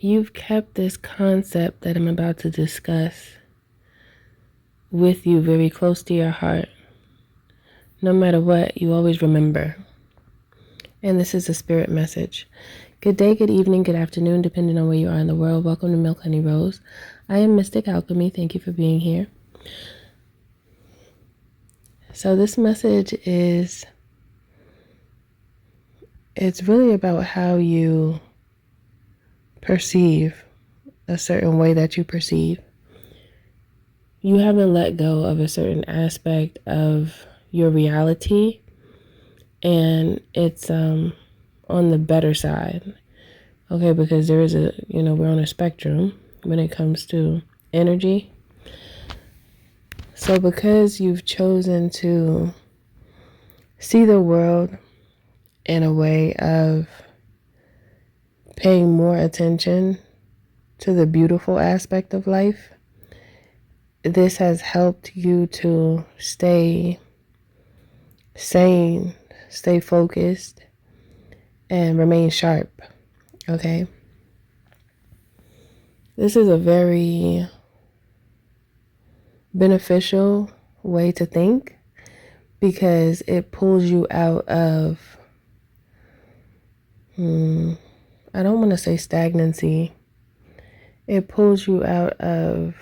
you've kept this concept that I'm about to discuss with you very close to your heart. No matter what, you always remember. And this is a spirit message. Good day, good evening, good afternoon, depending on where you are in the world. Welcome to Milk Honey Rose. I am Mystic Alchemy. Thank you for being here. So this message it's really about how you perceive a certain way that you perceive. You haven't let go of a certain aspect of your reality, and it's on the better side. Okay, because there is we're on a spectrum when it comes to energy. So because you've chosen to see the world in a way of paying more attention to the beautiful aspect of life, this has helped you to stay sane, stay focused, and remain sharp. Okay? This is a very beneficial way to think because it pulls you out of, I don't want to say stagnancy. It pulls you out of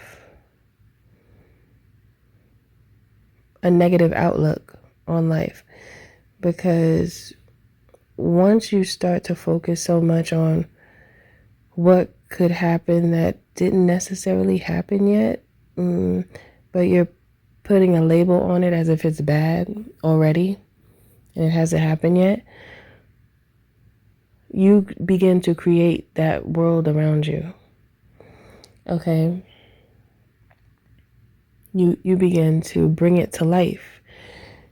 a negative outlook on life, because once you start to focus so much on what could happen that didn't necessarily happen yet, but you're putting a label on it as if it's bad already and it hasn't happened yet, you begin to create that world around you. Okay? You begin to bring it to life.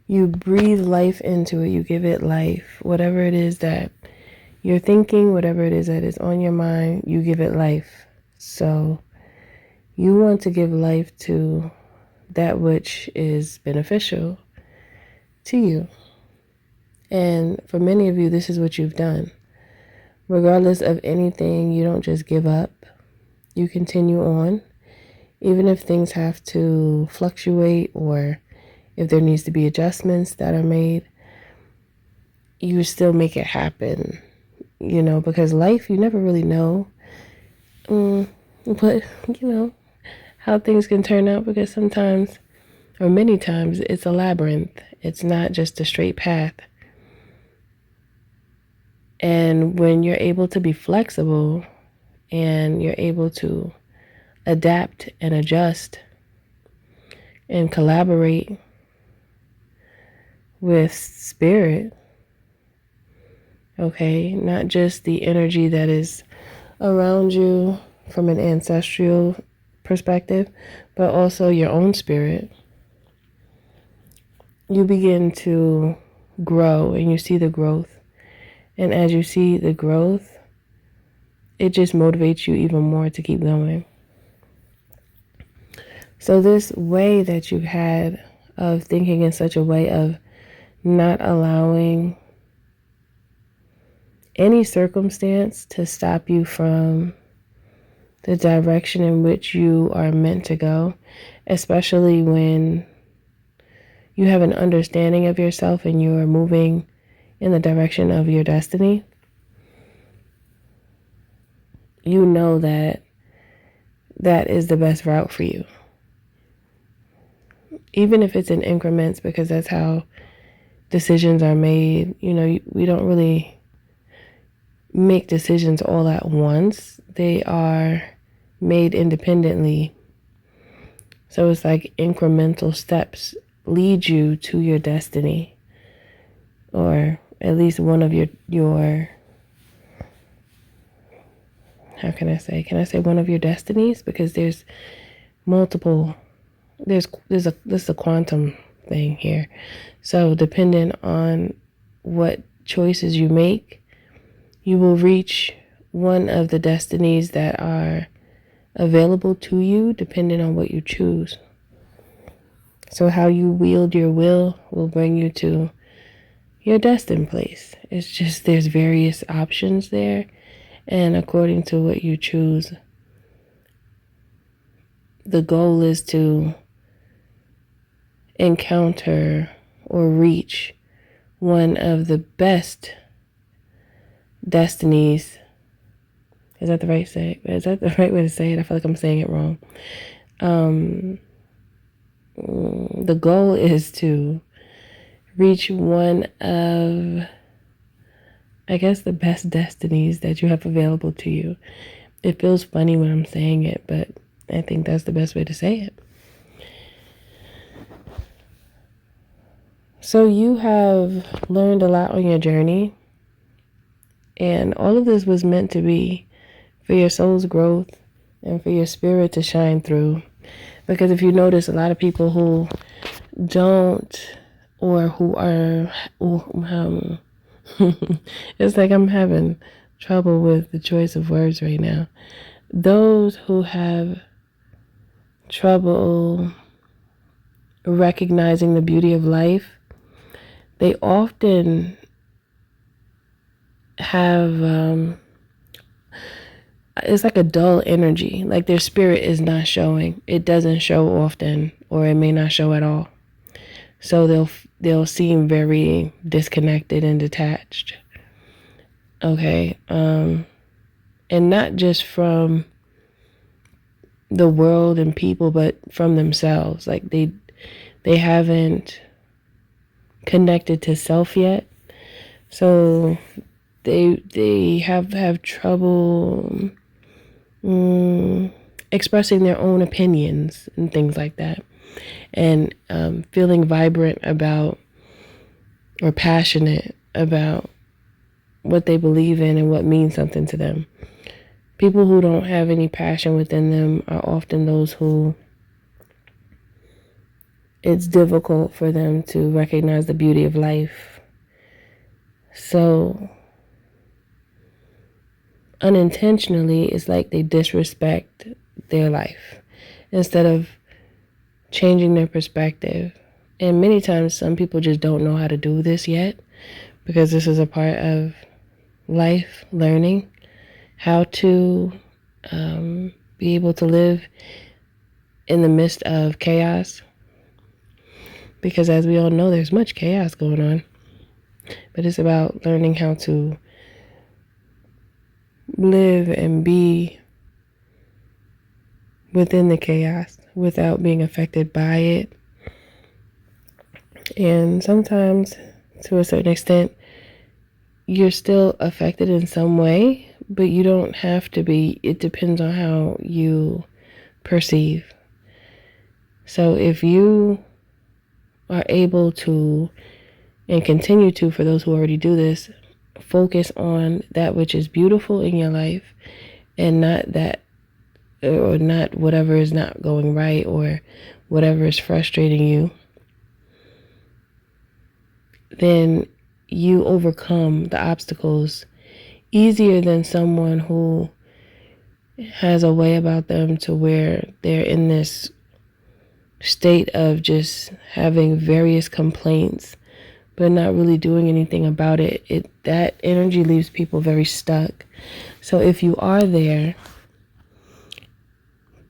You breathe life into it. You give it life. Whatever it is that you're thinking, whatever it is that is on your mind, you give it life. So you want to give life to that which is beneficial to you. And for many of you, this is what you've done. Regardless of anything, you don't just give up. You continue on. Even if things have to fluctuate or if there needs to be adjustments that are made, you still make it happen, because life, you never really know, but, how things can turn out, because sometimes, or many times, it's a labyrinth. It's not just a straight path. And when you're able to be flexible and you're able to adapt and adjust and collaborate with spirit, okay, not just the energy that is around you from an ancestral perspective, but also your own spirit, you begin to grow and you see the growth. And as you see the growth, it just motivates you even more to keep going. So this way that you've had of thinking in such a way of not allowing any circumstance to stop you from the direction in which you are meant to go, especially when you have an understanding of yourself and you are moving in the direction of your destiny, you know that that is the best route for you. Even if it's in increments, because that's how decisions are made. We don't really make decisions all at once. They are made independently. So it's like incremental steps lead you to your destiny, or at least one of your how can I say one of your destinies, because there's multiple. This is a quantum thing here. So depending on what choices you make, you will reach one of the destinies that are available to you depending on what you choose. So how you wield your will bring you to your destined place. It's just there's various options there, And according to what you choose, the goal is to encounter or reach one of the best destinies. Is that the right way to say it? I feel like I'm saying it wrong. The goal is to reach one of, I guess, the best destinies that you have available to you. It feels funny when I'm saying it, but I think that's the best way to say it. So you have learned a lot on your journey, and all of this was meant to be for your soul's growth and for your spirit to shine through. Because if you notice, a lot of people who don't, or who are, it's like I'm having trouble with the choice of words right now. Those who have trouble recognizing the beauty of life, they often have, it's like a dull energy. Like their spirit is not showing. It doesn't show often, or it may not show at all. So they'll seem very disconnected and detached. Okay. And not just from the world and people, but from themselves. Like they haven't connected to self yet. So they have trouble expressing their own opinions and things like that, and feeling vibrant about or passionate about what they believe in and what means something to them. People who don't have any passion within them are often those who it's difficult for them to recognize the beauty of life. So unintentionally, it's like they disrespect their life instead of changing their perspective. And many times some people just don't know how to do this yet, because this is a part of life, learning how to be able to live in the midst of chaos. Because as we all know, there's much chaos going on. But it's about learning how to live and be within the chaos without being affected by it. And sometimes, to a certain extent, you're still affected in some way, but you don't have to be. It depends on how you perceive. So if you are able to, and continue to, for those who already do this, focus on that which is beautiful in your life, and not that, or not whatever is not going right, or whatever is frustrating you, then you overcome the obstacles easier than someone who has a way about them to where they're in this state of just having various complaints but not really doing anything about it. That energy leaves people very stuck. So if you are there,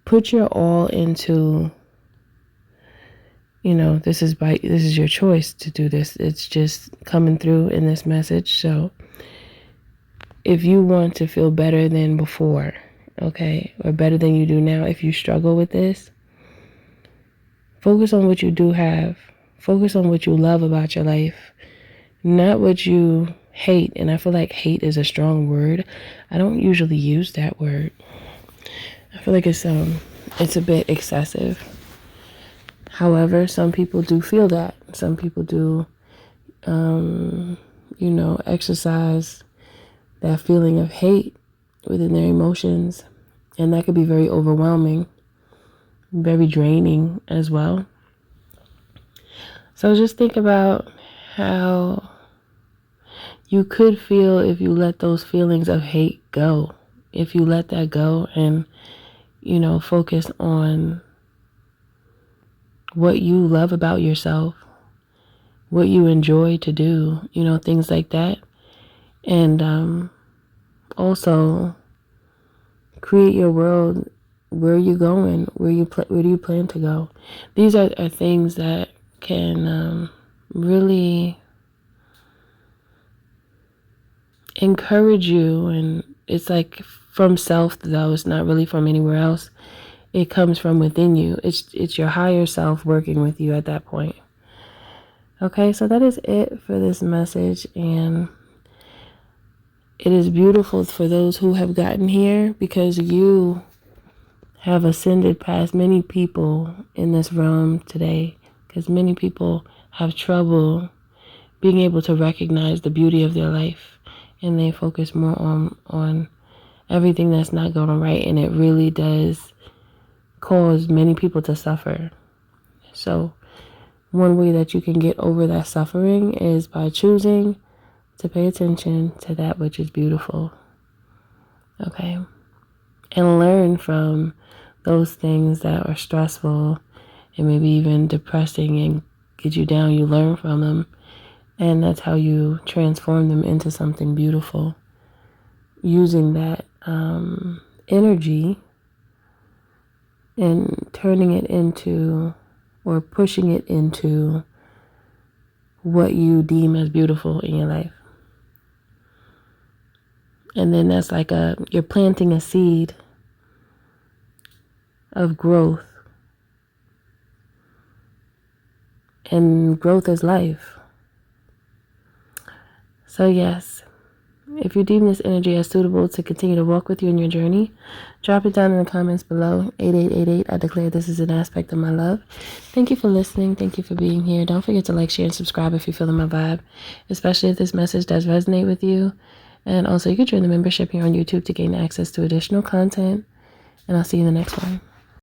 put your all into, this is your choice to do this. It's just coming through in this message. So if you want to feel better than before, okay, or better than you do now, if you struggle with this, focus on what you do have. Focus on what you love about your life, not what you hate. And I feel like hate is a strong word. I don't usually use that word. I feel like it's a bit excessive. However, some people do feel that. Some people do, exercise that feeling of hate within their emotions. And that could be very overwhelming, very draining as well. So just think about how you could feel if you let those feelings of hate go. If you let that go and, focus on what you love about yourself, what you enjoy to do, things like that. And also create your world. Where are you going? Where do you plan to go? These are things that can really encourage you, and it's like from self, though it's not really from anywhere else. It comes from within you. It's your higher self working with you at that point. Okay, so that is it for this message, and it is beautiful for those who have gotten here, because you have ascended past many people in this realm today, because many people have trouble being able to recognize the beauty of their life, and they focus more on everything that's not going right, and it really does cause many people to suffer. So one way that you can get over that suffering is by choosing to pay attention to that which is beautiful. Okay? And learn from those things that are stressful and maybe even depressing and get you down. You learn from them, and that's how you transform them into something beautiful. Using that energy and turning it into, or pushing it into, what you deem as beautiful in your life. And then that's like you're planting a seed of growth. And growth is life. So yes, if you deem this energy as suitable to continue to walk with you in your journey, drop it down in the comments below. 8888, I declare this is an aspect of my love. Thank you for listening. Thank you for being here. Don't forget to like, share, and subscribe if you're feeling my vibe, especially if this message does resonate with you. And also, you can join the membership here on YouTube to gain access to additional content. And I'll see you in the next one.